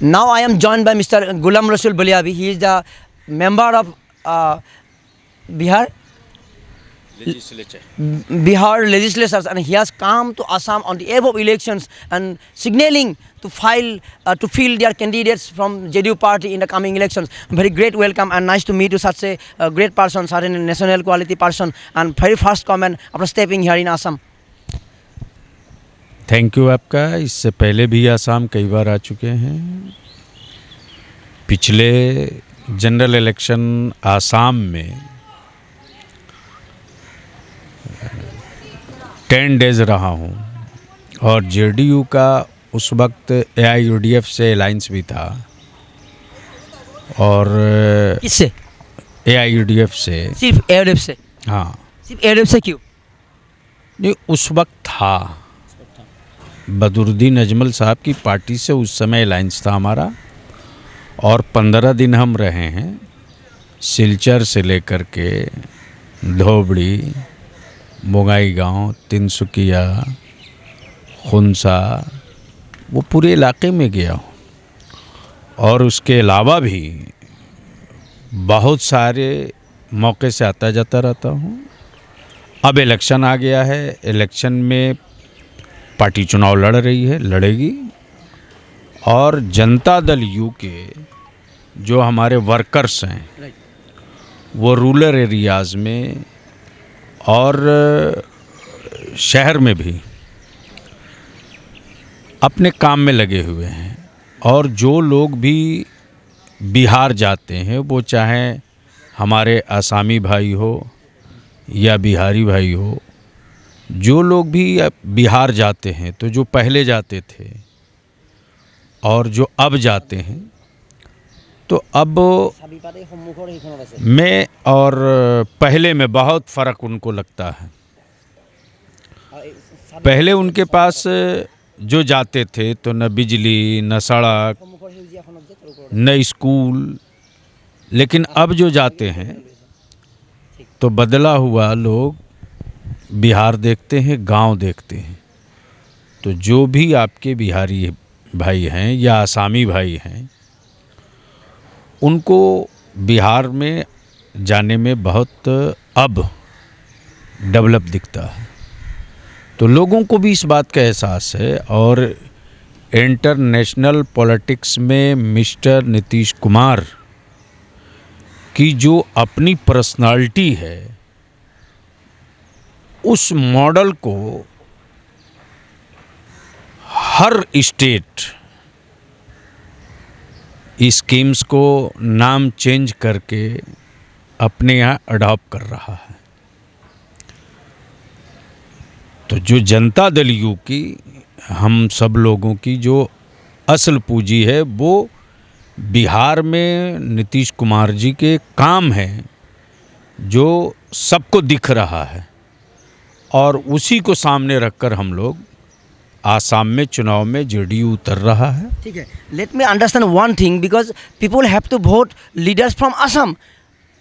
Now I am joined by Mr. Gulam Rasul Baliabi. He is the member of Bihar legislature. Bihar legislatures, and he has come to Assam on the eve of elections and signaling to fill their candidates from JDU party in the coming elections. Very great welcome and nice to meet you, such a great person, such a national quality person, and very first comment after stepping here in Assam. Thank you आपका। इससे पहले भी आसाम कई बार आ चुके हैं। पिछले general election Assam में 10 days रहा हूँ और जेडीयू का उस वक्त एआईयूडीएफ से अलायंस भी था। और किससे? एआईयूडीएफ से। सिर्फ एआईयूडीएफ से? हाँ, सिर्फ एआईयूडीएफ से क्यों? नहीं, उस वक्त था बदरुद्दीन अजमल साहब की पार्टी से उस समय अलायंस था हमारा। और 15 दिन हम रहे हैं सिलचर से लेकर के धोबड़ी, बोंगाईगांव, तिनसुकिया, खुनसा, वो पूरे इलाके में गया हूँ। और उसके अलावा भी बहुत सारे मौके से आता जाता रहता हूँ। अब इलेक्शन आ गया है, इलेक्शन में पार्टी चुनाव लड़ रही है, लड़ेगी। और जनता दल यू के जो हमारे वर्कर्स हैं वो रूरल एरियाज़ में और शहर में भी अपने काम में लगे हुए हैं। और जो लोग भी बिहार जाते हैं, वो चाहे हमारे आसामी भाई हो या बिहारी भाई हो, जो लोग भी बिहार जाते हैं, तो जो पहले जाते थे और जो अब जाते हैं, तो अब में और पहले में बहुत फ़र्क उनको लगता है। पहले उनके पास जो जाते थे तो न बिजली, न सड़क, न स्कूल, लेकिन अब जो जाते हैं तो बदला हुआ लोग बिहार देखते हैं, गांव देखते हैं। तो जो भी आपके बिहारी भाई हैं या आसामी भाई हैं, उनको बिहार में जाने में बहुत अब डेवलप दिखता है। तो लोगों को भी इस बात का एहसास है। और इंटरनेशनल पॉलिटिक्स में मिस्टर नीतीश कुमार की जो अपनी पर्सनालिटी है, उस मॉडल को हर स्टेट स्कीम्स को नाम चेंज करके अपने यहाँ अडॉप्ट कर रहा है। तो जो जनता दल यू की, हम सब लोगों की जो असल पूंजी है, वो बिहार में नीतीश कुमार जी के काम हैं, जो सबको दिख रहा है। और उसी को सामने रखकर हम लोग आसाम में चुनाव में जेडीयू उतर रहा है। ठीक है, let me understand one thing, because people have to vote leaders from Assam.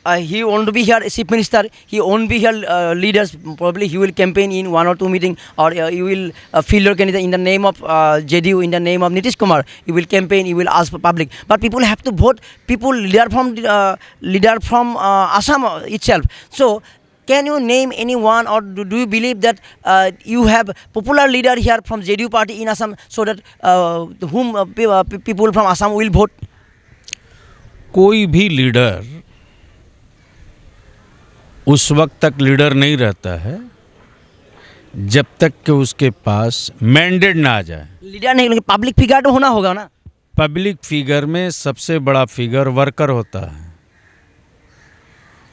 He won't be here chief minister, he won't be here leaders. Probably he will campaign in 1 or 2 meeting, or you will fill your candidate in the name of JDU, in the name of Nitish Kumar. You will campaign, you will ask for public, but people have to vote people leader from Assam itself. So can you name anyone, or do you believe that you have popular leader here from JDU party in Assam, so that whom people from Assam will vote? कोई भी leader उस वक्त तक leader नहीं रहता है जब तक कि उसके पास मैंडेट ना आ जाए। लीडर नहीं, लेकिन पब्लिक फिगर तो होना होगा ना। पब्लिक फिगर में सबसे बड़ा फिगर वर्कर होता है।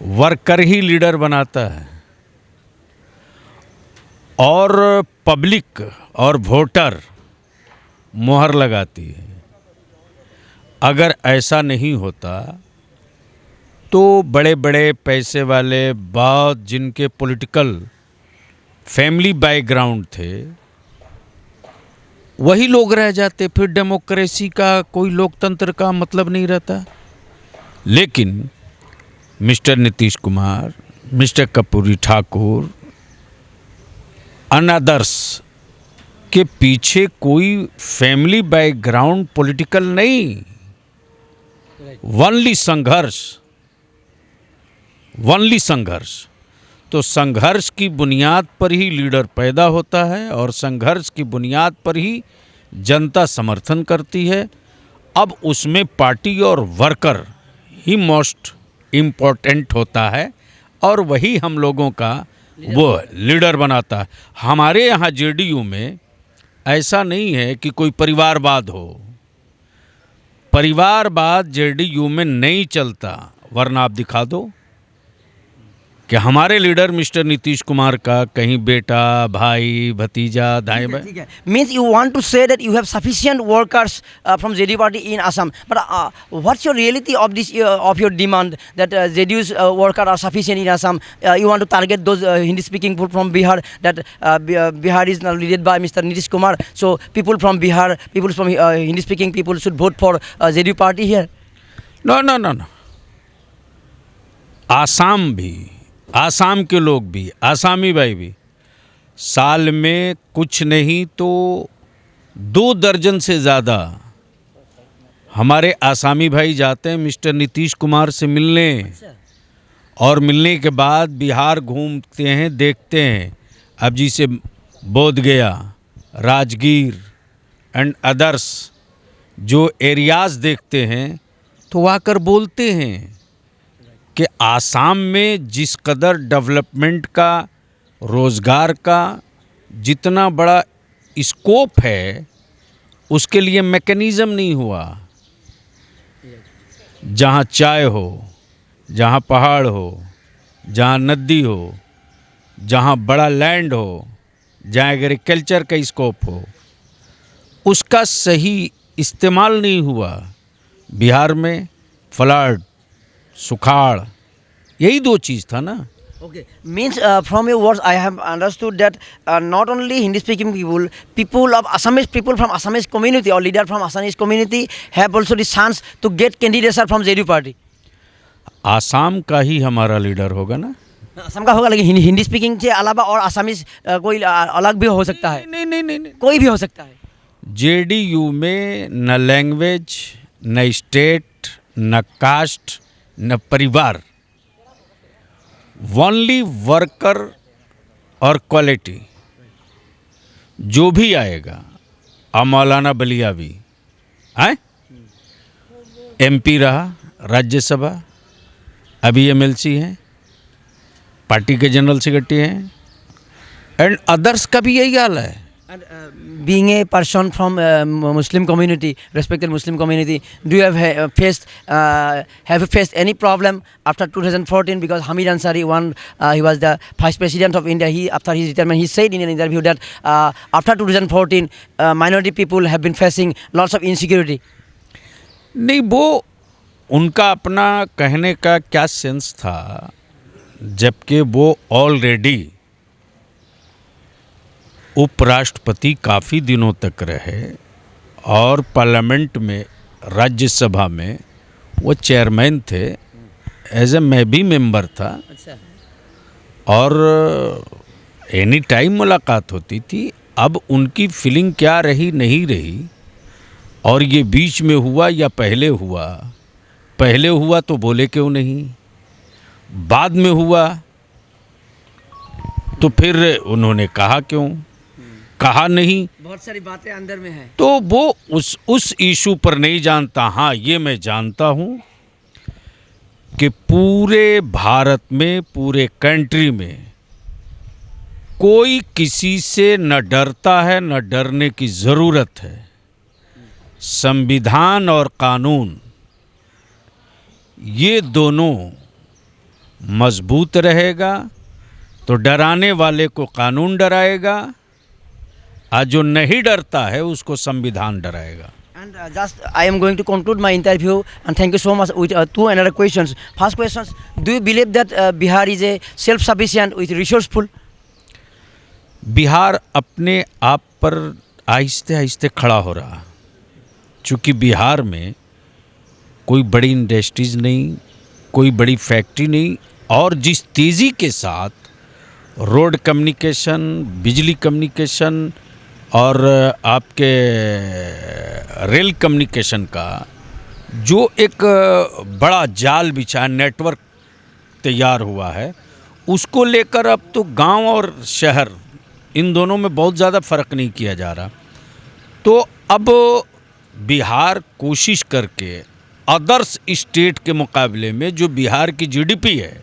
वर्कर ही लीडर बनाता है। और पब्लिक और वोटर मोहर लगाती है। अगर ऐसा नहीं होता तो बड़े बड़े पैसे वाले, बहुत जिनके पॉलिटिकल फैमिली बैकग्राउंड थे, वही लोग रह जाते। फिर डेमोक्रेसी का, कोई लोकतंत्र का मतलब नहीं रहता। लेकिन mister Nitish Kumar, mister Karpoori Thakur, another's के पीछे कोई फैमिली बैकग्राउंड पॉलिटिकल नहीं, वनली संघर्ष, वनली संघर्ष। तो संघर्ष की बुनियाद पर ही लीडर पैदा होता है और संघर्ष की बुनियाद पर ही जनता समर्थन करती है। अब उसमें पार्टी और वर्कर ही मोस्ट इम्पोर्टेंट होता है और वही हम लोगों का वो लीडर बनाता है। हमारे यहाँ जेडीयू में ऐसा नहीं है कि कोई परिवारवाद हो। परिवारवाद जेडीयू में नहीं चलता, वरना आप दिखा दो कि हमारे लीडर मिस्टर नीतीश कुमार का कहीं बेटा, भाई, भतीजा, दाएं बाएं। Means you want to say that you have sufficient workers from JDU party in Assam, but what's your reality of this of your demand that JDU's workers are sufficient in Assam? You want to target those Hindi-speaking people from Bihar, that Bihar is now led by Mr. Nitish Kumar. So people from Bihar, people from Hindi-speaking people should vote for JDU party here. No no no no, Assam भी, आसाम के लोग भी, आसामी भाई भी साल में कुछ नहीं तो 2 दर्जन से ज़्यादा हमारे आसामी भाई जाते हैं मिस्टर नीतीश कुमार से मिलने, और मिलने के बाद बिहार घूमते हैं, देखते हैं। अब जिसे बोधगया, राजगीर एंड अदर्स जो एरियाज़ देखते हैं तो आकर बोलते हैं कि आसाम में जिस कदर डेवलपमेंट का, रोज़गार का जितना बड़ा स्कोप है उसके लिए मैकेनिज़्म नहीं हुआ। जहाँ चाय हो, जहाँ पहाड़ हो, जहाँ नदी हो, जहाँ बड़ा लैंड हो, जहाँ एग्रीकल्चर का स्कोप हो, उसका सही इस्तेमाल नहीं हुआ। बिहार में फ्लड, सुखाड़, यही 2 चीज़ था ना। Okay, means from your words I have understood that not only Hindi-speaking people, people of Assamese, people from Assamese community or leader from Assamese community have also the chance to get candidates from JDU party. Assam का ही हमारा leader होगा ना। असम का होगा, लेकिन Hindi speaking के अलावा और आसामीज कोई अलग भी हो सकता है। नहीं नहीं नहीं नहीं, कोई भी हो सकता है। जेडीयू में न लैंग्वेज, न स्टेट, न कास्ट, न परिवार, ओनली वर्कर और क्वालिटी। जो भी आएगा, अब मौलाना बलिया भी आए, एमपी रहा, राज्यसभा, अभी एमएलसी हैं, पार्टी के जनरल सेक्रेटरी हैं, एंड अदर्स का भी यही हाल है। And being a person from Muslim community, respected Muslim community, do you have faced any problem after 2014? Because Hamid Ansari, he was the Vice President of India. After his retirement, he said in an interview that after 2014, minority people have been facing lots of insecurity. नहीं, वो उनका अपना कहने का क्या sense था, जबकि वो ऑलरेडी उपराष्ट्रपति काफ़ी दिनों तक रहे और पार्लियामेंट में, राज्यसभा में वो चेयरमैन थे। एज ए मैं भी मेंबर था। अच्छा। और एनी टाइम मुलाकात होती थी। अब उनकी फीलिंग क्या रही नहीं रही, और ये बीच में हुआ या पहले हुआ, पहले हुआ तो बोले क्यों नहीं, बाद में हुआ तो फिर उन्होंने कहा क्यों, कहा नहीं। बहुत सारी बातें अंदर में है। तो वो उस इशू पर नहीं जानता। हाँ, ये मैं जानता हूँ कि पूरे भारत में, पूरे कंट्री में कोई किसी से न डरता है, न डरने की ज़रूरत है। संविधान और कानून, ये दोनों मजबूत रहेगा तो डराने वाले को कानून डराएगा, और जो नहीं डरता है उसको संविधान डराएगा। And just I am going to conclude my interview, and thank you so much with 2 another questions. First question, do you believe that Bihar is a self-sufficient with resourceful? Bihar अपने आप पर आहिस्ते आहिस्ते खड़ा हो रहा, चूँकि बिहार में कोई बड़ी इंडस्ट्रीज़ नहीं, कोई बड़ी फैक्ट्री नहीं, और जिस तेज़ी के साथ रोड कम्युनिकेशन, बिजली कम्युनिकेशन और आपके रेल कम्युनिकेशन का जो एक बड़ा जाल बिछा नेटवर्क तैयार हुआ है, उसको लेकर अब तो गांव और शहर इन दोनों में बहुत ज़्यादा फ़र्क नहीं किया जा रहा। तो अब बिहार कोशिश करके अदर्स स्टेट के मुकाबले में जो बिहार की जीडीपी है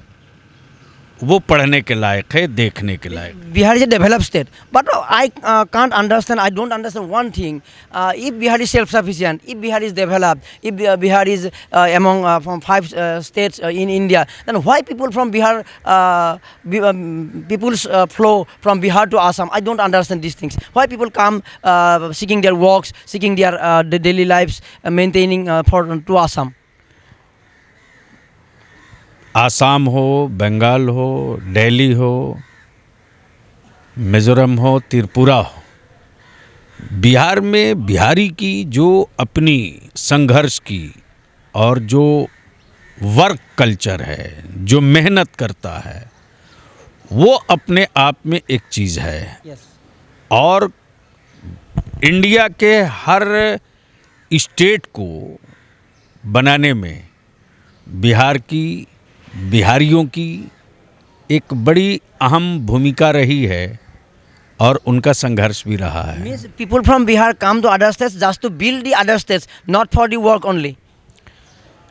वो पढ़ने के लायक है, देखने के लायक। Bihar is a developed state, but I can't understand. I don't understand one thing. If Bihar is self-sufficient, if Bihar is developed, if Bihar is among from 5 states in India, then why people from Bihar, people's flow from Bihar to Assam? I don't understand these things. Why people come seeking their works, seeking their daily lives, maintaining to Assam? Assam हो, बंगाल हो, दिल्ली हो, मिज़ोरम हो, त्रिपुरा हो, बिहार में बिहारी की जो अपनी संघर्ष की और जो वर्क कल्चर है, जो मेहनत करता है, वो अपने आप में एक चीज़ है। Yes. और इंडिया के हर स्टेट को बनाने में बिहारियों की एक बड़ी अहम भूमिका रही है और उनका संघर्ष भी रहा है। Means people from Bihar come to other states just to build the other states, not for the work only.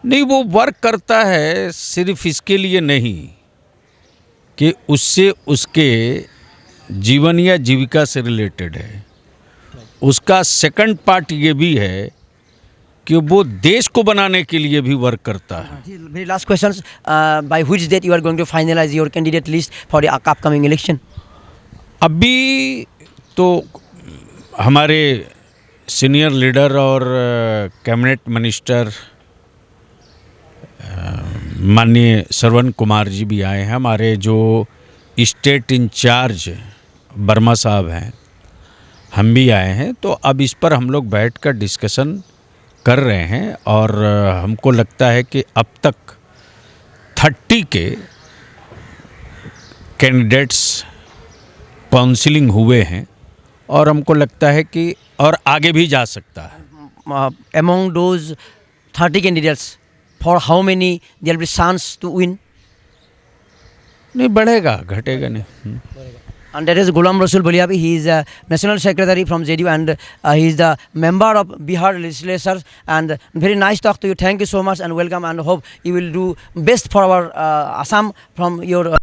नहीं, वो वर्क करता है सिर्फ इसके लिए नहीं कि उससे उसके जीवन या जीविका से रिलेटेड है। उसका सेकंड पार्ट ये भी है कि वो देश को बनाने के लिए भी वर्क करता है। Very last questions. By which date you are going to finalize your candidate list for the upcoming election? अभी तो हमारे सीनियर लीडर और कैबिनेट मिनिस्टर माननीय श्रवण कुमार जी भी आए हैं, हमारे जो स्टेट इंचार्ज वर्मा साहब हैं, हम भी आए हैं। तो अब इस पर हम लोग बैठकर डिस्कशन कर रहे हैं और हमको लगता है कि अब तक 30 के कैंडिडेट्स काउंसलिंग हुए हैं और हमको लगता है कि और आगे भी जा सकता है। Among those 30 candidates, for how many there will be chance to win? नहीं बढ़ेगा, घटेगा नहीं। And that is Ghulam Rasul Baliabi. He is a national secretary from JDU and he is the member of Bihar legislature. And very nice talk to you. Thank you so much and welcome, and hope you will do best for our Assam from your